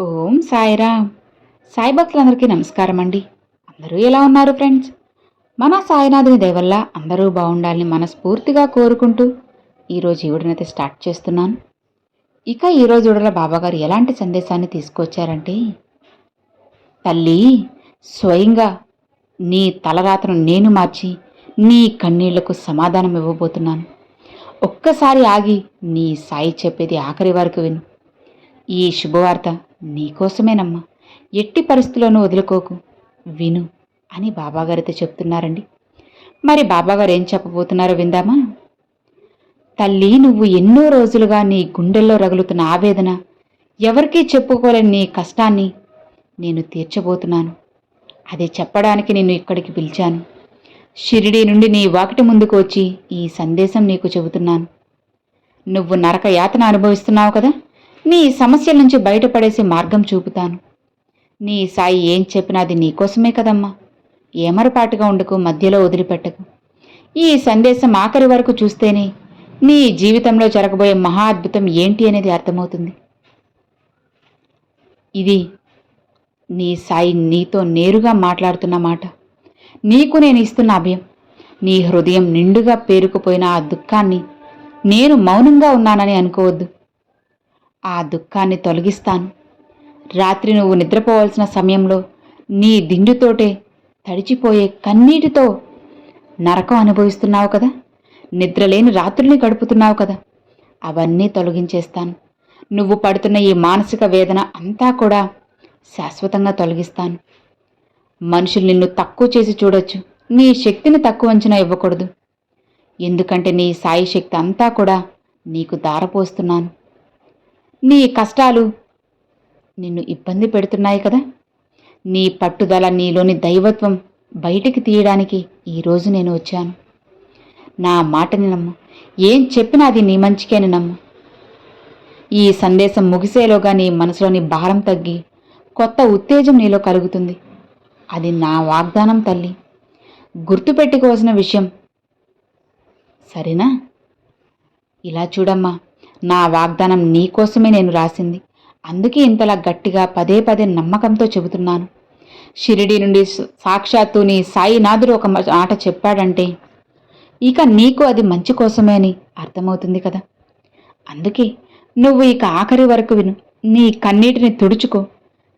ఓం సాయిరామ్. సాయి భక్తులందరికీ నమస్కారం అండి. అందరూ ఎలా ఉన్నారు ఫ్రెండ్స్? మన సాయినాథుని దయ వల్ల అందరూ బాగుండాలని మనస్ఫూర్తిగా కోరుకుంటూ ఈరోజు ఈ వీడియోనైతే స్టార్ట్ చేస్తున్నాను. ఇక ఈరోజు వీడియోలో బాబాగారు ఎలాంటి సందేశాన్ని తీసుకొచ్చారంటే, తల్లి, స్వయంగా నీ తలరాతను నేను మార్చి నీ కన్నీళ్లకు సమాధానం ఇవ్వబోతున్నాను. ఒక్కసారి ఆగి నీ సాయి చెప్పేది ఆఖరి వరకు విను. ఈ శుభవార్త నీకోసమేనమ్మా. ఎట్టి పరిస్థితుల్లోనూ వదులుకోకు, విను అని బాబాగారితో చెప్తున్నారండి. మరి బాబాగారు ఏం చెప్పబోతున్నారో విందామా? తల్లి, నువ్వు ఎన్నో రోజులుగా నీ గుండెల్లో రగులుతున్న ఆవేదన, ఎవరికీ చెప్పుకోలేని నీ కష్టాన్ని నేను తీర్చబోతున్నాను. అది చెప్పడానికి నిన్ను ఇక్కడికి పిలిచాను. షిరిడీ నుండి నీ వాకిటి ముందుకు వచ్చి ఈ సందేశం నీకు చెబుతున్నాను. నువ్వు నరక యాతన అనుభవిస్తున్నావు కదా, నీ సమస్యల నుంచి బయటపడేసి మార్గం చూపుతాను. నీ సాయి ఏం చెప్పినా అది నీకోసమే కదమ్మా. ఏమరపాటుగా ఉండకు, మధ్యలో వదిలిపెట్టకు. ఈ సందేశం ఆఖరి వరకు చూస్తేనే నీ జీవితంలో జరగబోయే మహా అద్భుతం ఏంటి అనేది అర్థమవుతుంది. ఇది నీ సాయి నీతో నేరుగా మాట్లాడుతున్న మాట. నీకు నేను ఇస్తున్న అభయం. నీ హృదయం నిండుగా పేరుకుపోయిన ఆ దుఃఖాన్ని నేను మౌనంగా ఉన్నానని అనుకోవద్దు. ఆ దుఃఖాన్ని తొలగిస్తాను. రాత్రి నువ్వు నిద్రపోవాల్సిన సమయంలో నీ దిండుతోటే తడిచిపోయే కన్నీటితో నరకం అనుభవిస్తున్నావు కదా, నిద్రలేని రాత్రుల్ని గడుపుతున్నావు కదా, అవన్నీ తొలగించేస్తాను. నువ్వు పడుతున్న ఈ మానసిక వేదన అంతా కూడా శాశ్వతంగా తొలగిస్తాను. మనుషులు నిన్ను తక్కువ చేసి చూడొచ్చు, నీ శక్తిని తక్కువ అంచనా ఇవ్వకూడదు. ఎందుకంటే నీ సాయి శక్తి అంతా కూడా నీకు దారపోస్తున్నాను. నీ కష్టాలు నిన్ను ఇబ్బంది పెడుతున్నాయి కదా, నీ పట్టుదల, నీలోని దైవత్వం బయటికి తీయడానికి ఈరోజు నేను వచ్చాను. నా మాటని నమ్ము. ఏం చెప్పినా అది నీ మంచికే అని నమ్ము. ఈ సందేశం ముగిసేలోగా నీ మనసులోని భారం తగ్గి కొత్త ఉత్తేజం నీలో కలుగుతుంది. అది నా వాగ్దానం తల్లి. గుర్తుపెట్టుకోవాల్సిన విషయం, సరేనా? ఇలా చూడమ్మా, నా వాగ్దానం నీకోసమే నేను రాసింది. అందుకే ఇంతలా గట్టిగా పదే పదే నమ్మకంతో చెబుతున్నాను. షిరిడీ నుండి సాక్షాత్తు నీ సాయినాథుడు ఒక మాట చెప్పాడంటే ఇక నీకు అది మంచి కోసమే అని అర్థమవుతుంది కదా. అందుకే నువ్వు ఇక ఆఖరి వరకు విను. నీ కన్నీటిని తుడుచుకో.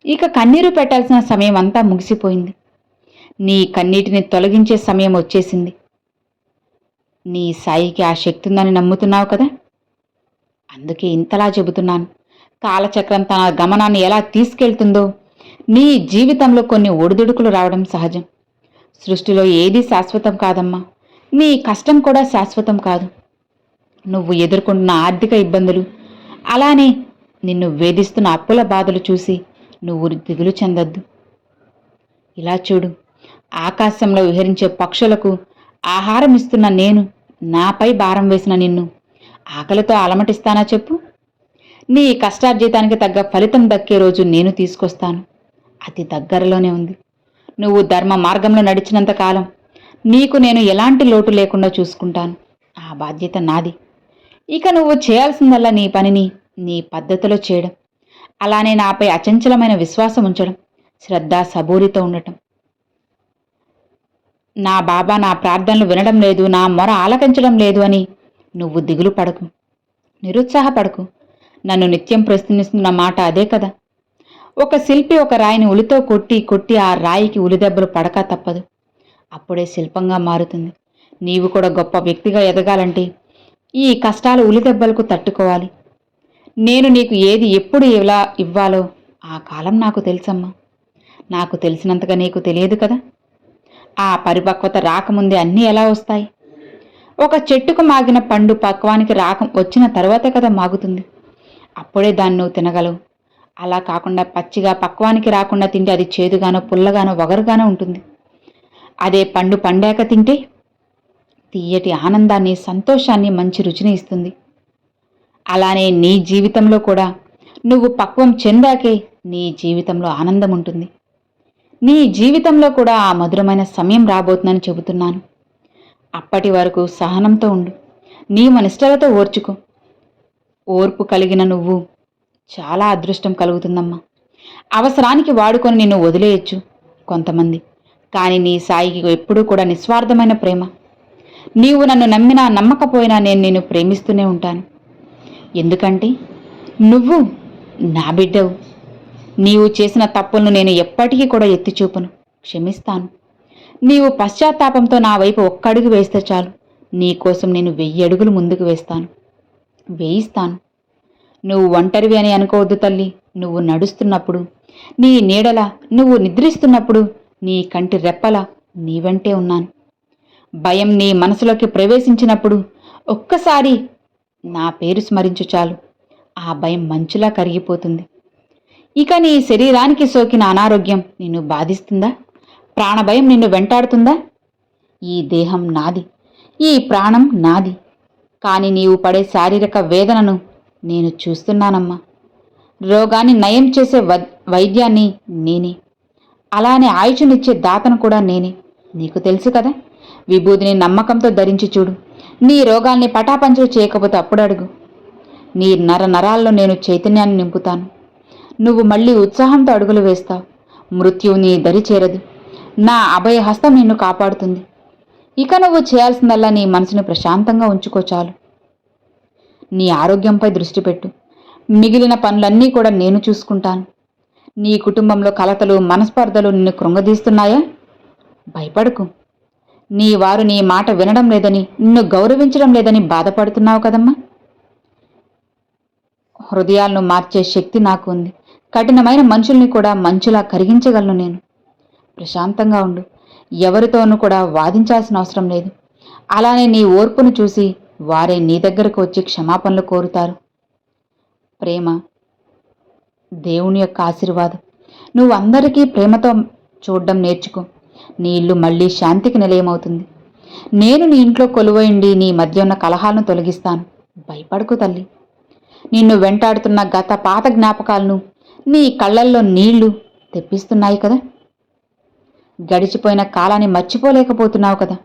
ఇక కన్నీరు పెట్టాల్సిన సమయం అంతా ముగిసిపోయింది. నీ కన్నీటిని తొలగించే సమయం వచ్చేసింది. నీ సాయికి ఆ శక్తి ఉందని నమ్ముతున్నావు కదా, అందుకే ఇంతలా చెబుతున్నాను. కాలచక్రం తన గమనాన్ని ఎలా తీసుకెళ్తుందో నీ జీవితంలో కొన్ని ఒడిదుడుకులు రావడం సహజం. సృష్టిలో ఏదీ శాశ్వతం కాదమ్మా. నీ కష్టం కూడా శాశ్వతం కాదు. నువ్వు ఎదుర్కొంటున్న ఆర్థిక ఇబ్బందులు, అలానే నిన్ను వేధిస్తున్న అప్పుల బాధలు చూసి నువ్వు దిగులు చెందొద్దు. ఇలా చూడు, ఆకాశంలో విహరించే పక్షులకు ఆహారం ఇస్తున్న నేను, నాపై భారం వేసిన నిన్ను ఆకలితో అలమటిస్తానా చెప్పు? నీ కష్టార్జితానికి తగ్గ ఫలితం దక్కే రోజు నేను తీసుకొస్తాను. అతి దగ్గరలోనే ఉంది. నువ్వు ధర్మ మార్గంలో నడిచినంత కాలం నీకు నేను ఎలాంటి లోటు లేకుండా చూసుకుంటాను. ఆ బాధ్యత నాది. ఇక నువ్వు చేయాల్సిందల్లా నీ పనిని నీ పద్ధతిలో చేయడం, అలానే నాపై అచంచలమైన విశ్వాసం ఉంచడం, శ్రద్ధ సబూరితో ఉండటం. నా బాబా నా ప్రార్థనలు వినడం లేదు, నా మొర ఆలకించడం లేదు అని నువ్వు దిగులు పడకు, నిరుత్సాహపడకు. నన్ను నిత్యం ప్రశ్నిస్తున్న మాట అదే కదా. ఒక శిల్పి ఒక రాయిని ఉలితో కొట్టి కొట్టి ఆ రాయికి ఉలిదెబ్బలు పడక తప్పదు. అప్పుడే శిల్పంగా మారుతుంది. నీవు కూడా గొప్ప వ్యక్తిగా ఎదగాలంటే ఈ కష్టాలు ఉలిదెబ్బలకు తట్టుకోవాలి. నేను నీకు ఏది ఎప్పుడు ఎలా ఇవ్వాలో ఆ కాలం నాకు తెలుసమ్మా. నాకు తెలిసినంతగా నీకు తెలియదు కదా. ఆ పరిపక్వత రాకముందే అన్నీ ఎలా వస్తాయి? ఒక చెట్టుకు మాగిన పండు పక్వానికి వచ్చిన తర్వాతే కదా మాగుతుంది. అప్పుడే దాన్ని నువ్వు తినగలవు. అలా కాకుండా పచ్చిగా పక్వానికి రాకుండా తింటే అది చేదుగానో పుల్లగానో వగరుగానో ఉంటుంది. అదే పండు పండాక తింటే తీయటి ఆనందాన్ని, సంతోషాన్ని, మంచి రుచిని ఇస్తుంది. అలానే నీ జీవితంలో కూడా నువ్వు పక్వం చెందాకే నీ జీవితంలో ఆనందం ఉంటుంది. నీ జీవితంలో కూడా ఆ మధురమైన సమయం రాబోతుందని చెబుతున్నాను. అప్పటి వరకు సహనంతో ఉండు. నీ నిష్టలతో ఓర్చుకో. ఓర్పు కలిగిన నువ్వు చాలా అదృష్టం కలుగుతుందమ్మా. అవసరానికి వాడుకొని నిన్ను వదిలేయచ్చు కొంతమంది. కానీ నీ సాయికి ఎప్పుడూ కూడా నిస్వార్థమైన ప్రేమ. నీవు నన్ను నమ్మినా నమ్మకపోయినా నేను నిన్ను ప్రేమిస్తూనే ఉంటాను. ఎందుకంటే నువ్వు నా బిడ్డవు. నీవు చేసిన తప్పులను నేను ఎప్పటికీ కూడా ఎత్తి చూపను, క్షమిస్తాను. నీవు పశ్చాత్తాపంతో నా వైపు ఒక్క అడుగు వేస్తే చాలు, నీకోసం నేను 1000 అడుగులు ముందుకు వేయిస్తాను. నువ్వు ఒంటరివి అని అనుకోవద్దు తల్లి. నువ్వు నడుస్తున్నప్పుడు, నీ నీడల, నువ్వు నిద్రిస్తున్నప్పుడు, నీ కంటి రెప్పల నీ వెంటే ఉన్నాను. భయం నీ మనసులోకి ప్రవేశించినప్పుడు ఒక్కసారి నా పేరు స్మరించు చాలు, ఆ భయం మంచులా కరిగిపోతుంది. ఇక నీ శరీరానికి సోకిన అనారోగ్యం నిన్ను బాధిస్తుందా? ప్రాణభయం నిన్ను వెంటాడుతుందా? ఈ దేహం నాది, ఈ ప్రాణం నాది. కానీ నీవు పడే శారీరక వేదనను నేను చూస్తున్నానమ్మా. రోగాన్ని నయం చేసే వైద్యాన్ని నేనే, అలానే ఆయుషునిచ్చే దాతను కూడా నేనే. నీకు తెలుసు కదా. విభూతిని నమ్మకంతో ధరించి చూడు. నీ రోగాల్ని పటాపంచలు చేయకపోతే అప్పుడు అడుగు. నీ నరాల్లో నేను చైతన్యాన్ని నింపుతాను. నువ్వు మళ్ళీ ఉత్సాహంతో అడుగులు వేస్తావు. మృత్యువు నీ దరి చేరదు. నా అభయహస్తం నిన్ను కాపాడుతుంది. ఇక నువ్వు చేయాల్సిందల్లా నీ మనసును ప్రశాంతంగా ఉంచుకో చాలు. నీ ఆరోగ్యంపై దృష్టి పెట్టు. మిగిలిన పనులన్నీ కూడా నేను చూసుకుంటాను. నీ కుటుంబంలో కలతలు, మనస్పర్ధలు నిన్ను కృంగదీస్తున్నాయా? భయపడకు. నీ వారు నీ మాట వినడం లేదని, నిన్ను గౌరవించడం లేదని బాధపడుతున్నావు కదమ్మా. హృదయాలను మార్చే శక్తి నాకు ఉంది. కఠినమైన మనుషుల్ని కూడా మంచులా కరిగించగలను నేను. ప్రశాంతంగా ఉండు. ఎవరితోనూ కూడా వాదించాల్సిన అవసరం లేదు. అలానే నీ ఓర్పును చూసి వారే నీ దగ్గరకు వచ్చి క్షమాపణలు కోరుతారు. ప్రేమ దేవుని యొక్క ఆశీర్వాదం. నువ్వు అందరికీ ప్రేమతో చూడడం నేర్చుకో. నీ ఇల్లు మళ్ళీ శాంతికి నిలయమవుతుంది. నేను నీ ఇంట్లో కొలువైండి నీ మధ్య ఉన్న కలహాలను తొలగిస్తాను. భయపడకు తల్లి. నిన్ను వెంటాడుతున్న గత పాత జ్ఞాపకాలను నీ కళ్ళల్లో నీళ్లు తెప్పిస్తున్నాయి కదా. గడిచిపోయిన కాలాన్ని మర్చిపోలేకపోతున్నావు కదా.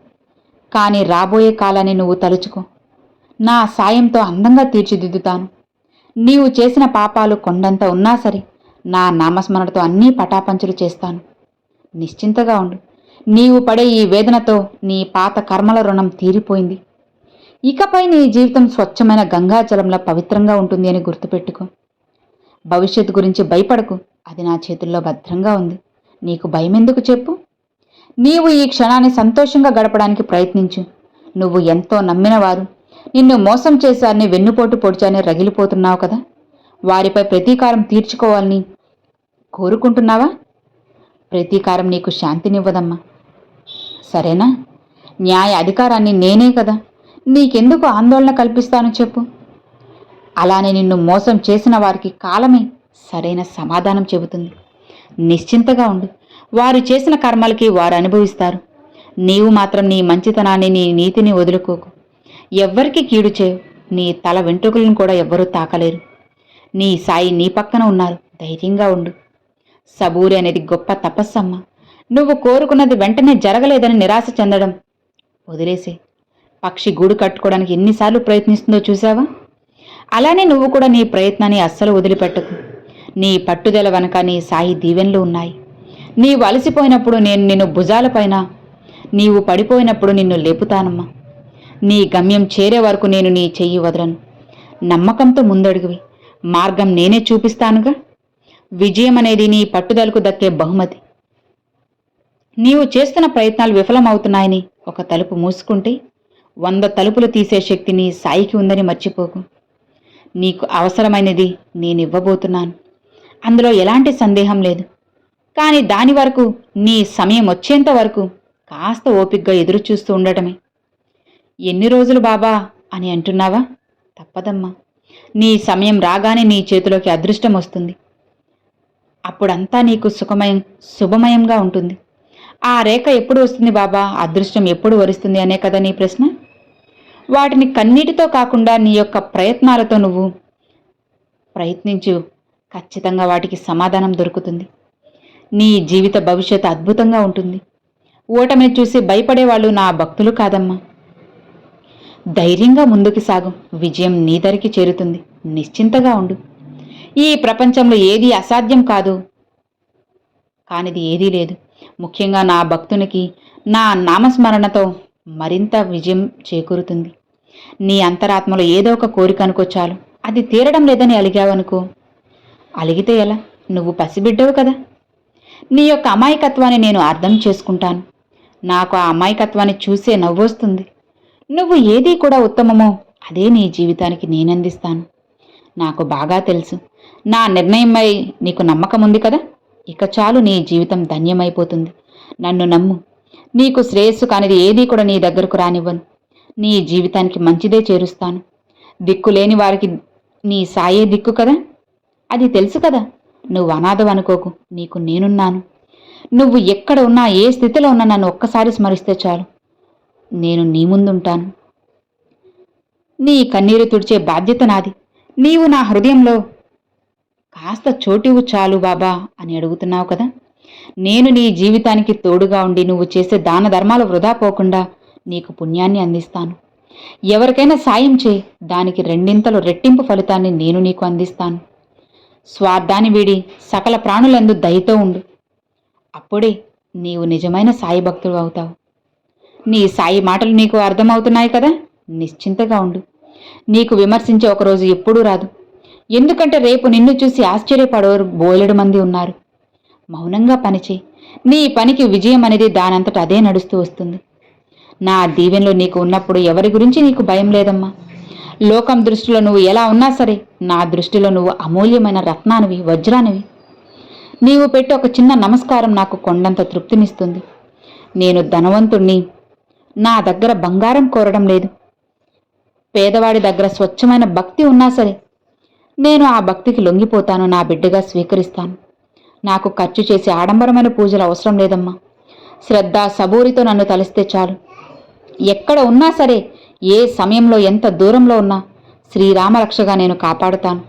కానీ రాబోయే కాలాన్ని నువ్వు తలుచుకో. నా సాయంతో అందంగా తీర్చిదిద్దుతాను. నీవు చేసిన పాపాలు కొండంత ఉన్నా సరే నా నామస్మరణతో అన్నీ పటాపంచలు చేస్తాను. నిశ్చింతగా ఉండు. నీవు పడే ఈ వేదనతో నీ పాత కర్మల రుణం తీరిపోయింది. ఇకపై నీ జీవితం స్వచ్ఛమైన గంగాజలంలా పవిత్రంగా ఉంటుంది అని గుర్తుపెట్టుకో. భవిష్యత్తు గురించి భయపడకు. అది నా చేతుల్లో భద్రంగా ఉంది. నీకు భయమెందుకు చెప్పు. నీవు ఈ క్షణాన్ని సంతోషంగా గడపడానికి ప్రయత్నించు. నువ్వు ఎంతో నమ్మినవారు నిన్ను మోసం చేశారని, వెన్నుపోటు పొడిచారని రగిలిపోతున్నావు కదా. వారిపై ప్రతీకారం తీర్చుకోవాలని కోరుకుంటున్నావా? ప్రతీకారం నీకు శాంతినివ్వదమ్మా. సరేనా? న్యాయ అధికారాన్ని నేనే కదా. నీకెందుకు ఆందోళన కల్పిస్తాను చెప్పు. అలానే నిన్ను మోసం చేసిన వారికి కాలమే సరైన సమాధానం చెబుతుంది. నిశ్చింతగా ఉండు. వారు చేసిన కర్మలకి వారు అనుభవిస్తారు. నీవు మాత్రం నీ మంచితనాన్ని, నీ నీతిని వదులుకోకు. ఎవ్వరికి కీడు చేయు. నీ తల వెంట్రుకలను కూడా ఎవ్వరూ తాకలేరు. నీ సాయి నీ పక్కన ఉన్నారు. ధైర్యంగా ఉండు. సబూరి అనేది గొప్ప తపస్సమ్మ. నువ్వు కోరుకున్నది వెంటనే జరగలేదని నిరాశ చెందడం వదిలేసే. పక్షి గూడు కట్టుకోవడానికి ఎన్నిసార్లు ప్రయత్నిస్తుందో చూసావా? అలానే నువ్వు కూడా నీ ప్రయత్నాన్ని అస్సలు వదిలిపెట్టకు. నీ పట్టుదల వెనక నీ సాయి దీవెనలు ఉన్నాయి. నీవు అలసిపోయినప్పుడు నేను నిన్ను భుజాలపైన, నీవు పడిపోయినప్పుడు నిన్ను లేపుతానమ్మా. నీ గమ్యం చేరే వరకు నేను నీ చెయ్యి వదలను. నమ్మకంతో ముందడుగువి. మార్గం నేనే చూపిస్తానుగా. విజయం అనేది నీ పట్టుదలకు దక్కే బహుమతి. నీవు చేస్తున్న ప్రయత్నాలు విఫలమవుతున్నాయని ఒక తలుపు మూసుకుంటే 100 తలుపులు తీసే శక్తి నీ సాయికి ఉందని మర్చిపోకు. నీకు అవసరమైనది నేనివ్వబోతున్నాను. అందులో ఎలాంటి సందేహం లేదు. కానీ దాని వరకు, నీ సమయం వచ్చేంత వరకు కాస్త ఓపికగా ఎదురు చూస్తూ ఉండటమే. ఎన్ని రోజులు బాబా అని అంటున్నావా? తప్పదమ్మా. నీ సమయం రాగానే నీ చేతిలోకి అదృష్టం వస్తుంది. అప్పుడంతా నీకు శుభమయంగా ఉంటుంది. ఆ రేఖ ఎప్పుడు వస్తుంది బాబా, అదృష్టం ఎప్పుడు వరిస్తుంది అనే కదా నీ ప్రశ్న. వాటిని కన్నీటితో కాకుండా నీ యొక్క ప్రయత్నాలతో నువ్వు ప్రయత్నించు. ఖచ్చితంగా వాటికి సమాధానం దొరుకుతుంది. నీ జీవిత భవిష్యత్తు అద్భుతంగా ఉంటుంది. ఓటమిని చూసి భయపడేవాళ్ళు నా భక్తులు కాదమ్మా. ధైర్యంగా ముందుకు సాగు. విజయం నీ దరికి చేరుతుంది. నిశ్చింతగా ఉండు. ఈ ప్రపంచంలో ఏది అసాధ్యం కాదు కానిది ఏదీ లేదు. ముఖ్యంగా నా భక్తునికి నా నామస్మరణతో మరింత విజయం చేకూరుతుంది. నీ అంతరాత్మలో ఏదో ఒక కోరిక అనుకో చాలు. అది తీరడం లేదని అలిగావనుకో, అలిగితే ఎలా? నువ్వు పసిబిడ్డవు కదా. నీ యొక్క అమాయకత్వాన్ని నేను అర్థం చేసుకుంటాను. నాకు ఆ అమాయకత్వాన్ని చూసే నవ్వొస్తుంది. నువ్వు ఏదీ కూడా ఉత్తమమో అదే నీ జీవితానికి నేనందిస్తాను. నాకు బాగా తెలుసు. నా నిర్ణయంపై నీకు నమ్మకం ఉంది కదా. ఇక చాలు, నీ జీవితం ధన్యమైపోతుంది. నన్ను నమ్ము. నీకు శ్రేయస్సు కానిది ఏదీ కూడా నీ దగ్గరకు రానివ్వను. నీ జీవితానికి మంచిదే చేరుస్తాను. దిక్కులేని వారికి నీ సాయే దిక్కు కదా. అది తెలుసు కదా. నువ్వు అనాథం అనుకోకు. నీకు నేనున్నాను. నువ్వు ఎక్కడ ఉన్నా, ఏ స్థితిలో ఉన్నా నన్ను ఒక్కసారి స్మరిస్తే చాలు. నేను నీ ముందుంటాను. నీ కన్నీరు తుడిచే బాధ్యత నాది. నీవు నా హృదయంలో కాస్త చోటివు చాలు బాబా అని అడుగుతున్నావు కదా. నేను నీ జీవితానికి తోడుగా ఉండి నువ్వు చేసే దాన ధర్మాలు వృధా పోకుండా నీకు పుణ్యాన్ని అందిస్తాను. ఎవరికైనా సాయం చేయి, దానికి రెండింతలు రెట్టింపు ఫలితాన్ని నేను నీకు అందిస్తాను. స్వార్థాన్ని వీడి సకల ప్రాణులందు దయతో ఉండు. అప్పుడే నీవు నిజమైన సాయి భక్తుడు అవుతావు. నీ సాయి మాటలు నీకు అర్థమవుతున్నాయి కదా. నిశ్చింతగా ఉండు. నీకు విమర్శించే ఒకరోజు ఎప్పుడూ రాదు. ఎందుకంటే రేపు నిన్ను చూసి ఆశ్చర్యపడేవారు బోలెడు మంది ఉన్నారు. మౌనంగా పనిచేయి. నీ పనికి విజయం అనేది దానంతట అదే నడుస్తూ వస్తుంది. నా దీవెనలో నీకు ఉన్నప్పుడు ఎవరి గురించి నీకు భయం లేదమ్మా. లోకం దృష్టిలో నువ్వు ఎలా ఉన్నా సరే, నా దృష్టిలో నువ్వు అమూల్యమైన రత్నానివి, వజ్రానివి. నీవు పెట్టి ఒక చిన్న నమస్కారం నాకు కొండంత తృప్తినిస్తుంది. నేను ధనవంతుణ్ణి. నా దగ్గర బంగారం కోరడం లేదు. పేదవాడి దగ్గర స్వచ్ఛమైన భక్తి ఉన్నా సరే, నేను ఆ భక్తికి లొంగిపోతాను. నా బిడ్డగా స్వీకరిస్తాను. నాకు ఖర్చు చేసి ఆడంబరమైన పూజలు అవసరం లేదమ్మా. శ్రద్ధ సబూరితో నన్ను తలిస్తే చాలు. ఎక్కడ ఉన్నా సరే, ఏ సమయంలో ఎంత దూరంలో ఉన్నా శ్రీరామరక్షగా నేను కాపాడుతాను.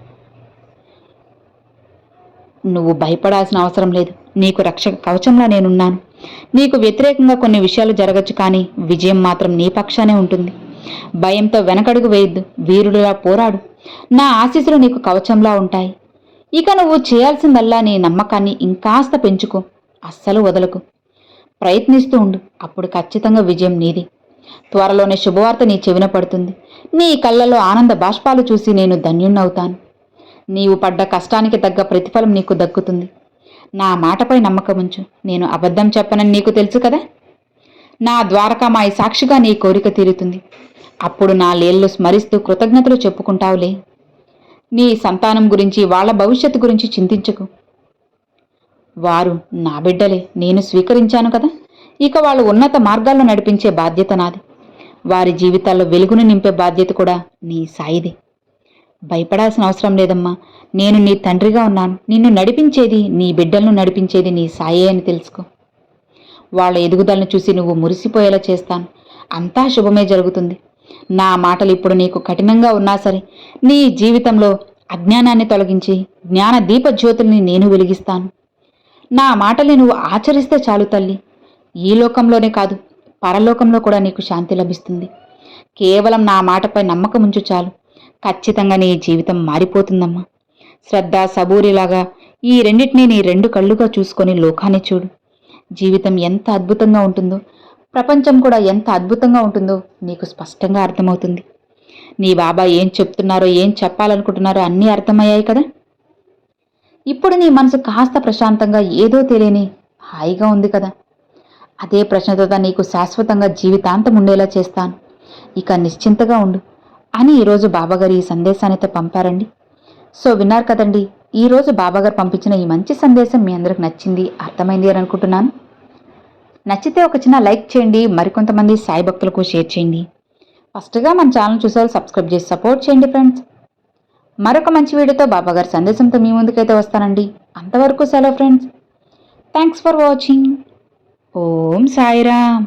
నువ్వు భయపడాల్సిన అవసరం లేదు. నీకు రక్షక కవచంలా నేనున్నాను. నీకు వ్యతిరేకంగా కొన్ని విషయాలు జరగచ్చు, కానీ విజయం మాత్రం నీ పక్షానే ఉంటుంది. భయంతో వెనకడుగు వేయద్దు. వీరుడిలా పోరాడు. నా ఆశీస్సులు నీకు కవచంలా ఉంటాయి. ఇక నువ్వు చేయాల్సిందల్లా నీ నమ్మకాన్ని ఇంకాస్త పెంచుకో. అస్సలు వదలకు. ప్రయత్నిస్తూ ఉండు. అప్పుడు ఖచ్చితంగా విజయం నీది. త్వరలోనే శుభవార్త నీ చెవిన పడుతుంది. నీ కళ్ళల్లో ఆనంద బాష్పాలు చూసి నేను ధన్యుణ్ణవుతాను. నీవు పడ్డ కష్టానికి తగ్గ ప్రతిఫలం నీకు దక్కుతుంది. నా మాటపై నమ్మకముంచు. నేను అబద్ధం చెప్పనని నీకు తెలుసు కదా. నా ద్వారకామాయి సాక్షిగా నీ కోరిక తీరుతుంది. అప్పుడు నా లీలలు స్మరిస్తూ కృతజ్ఞతలు చెప్పుకుంటావులే. నీ సంతానం గురించి, వాళ్ళ భవిష్యత్తు గురించి చింతించకు. వారు నా బిడ్డలే. నేను స్వీకరించాను కదా. ఇక వాళ్ళు ఉన్నత మార్గాల్లో నడిపించే బాధ్యత నాది. వారి జీవితాల్లో వెలుగును నింపే బాధ్యత కూడా నీ సాయిదే. భయపడాల్సిన అవసరం లేదమ్మా. నేను నీ తండ్రిగా ఉన్నాను. నిన్ను నడిపించేది, నీ బిడ్డలను నడిపించేది నీ సాయే అని తెలుసుకో. వాళ్ళ ఎదుగుదలను చూసి నువ్వు మురిసిపోయేలా చేస్తాను. అంతా శుభమే జరుగుతుంది. నా మాటలు ఇప్పుడు నీకు కఠినంగా ఉన్నా సరే, నీ జీవితంలో అజ్ఞానాన్ని తొలగించి జ్ఞాన దీప జ్యోతుల్ని నేను వెలిగిస్తాను. నా మాటల్ని నువ్వు ఆచరిస్తే చాలు తల్లి. ఈ లోకంలోనే కాదు, పరలోకంలో కూడా నీకు శాంతి లభిస్తుంది. కేవలం నా మాటపై నమ్మకం ఉంచు చాలు. ఖచ్చితంగా నీ జీవితం మారిపోతుందమ్మా. శ్రద్ధ సబూరిలాగా ఈ రెండింటినీ నీ రెండు కళ్ళుగా చూసుకొని లోకాన్ని చూడు. జీవితం ఎంత అద్భుతంగా ఉంటుందో, ప్రపంచం కూడా ఎంత అద్భుతంగా ఉంటుందో నీకు స్పష్టంగా అర్థమవుతుంది. నీ బాబా ఏం చెప్తున్నారో, ఏం చెప్పాలనుకుంటున్నారో అన్నీ అర్థమయ్యాయి కదా. ఇప్పుడు నీ మనసు కాస్త ప్రశాంతంగా, ఏదో తెలియని హాయిగా ఉంది కదా. అదే ప్రశాంతత నీకు శాశ్వతంగా జీవితాంతం ఉండేలా చేస్తాను. ఇక నిశ్చింతగా ఉండు అని ఈరోజు బాబాగారు ఈ సందేశాన్ని పంపారండి. సో విన్నారు కదండి, ఈరోజు బాబాగారు పంపించిన ఈ మంచి సందేశం మీ అందరికి నచ్చింది, అర్థమైంది అని అనుకుంటున్నాను. నచ్చితే ఒక చిన్న లైక్ చేయండి. మరికొంతమంది సాయి భక్తులకు షేర్ చేయండి. ఫస్ట్గా మన ఛానల్ చూసేవాళ్ళు సబ్స్క్రైబ్ చేసి సపోర్ట్ చేయండి ఫ్రెండ్స్. మరొక మంచి వీడియోతో బాబాగారి సందేశంతో మీ ముందుకైతే వస్తానండి. అంతవరకు సెలవు friends. Thanks for watching. Om Sairam.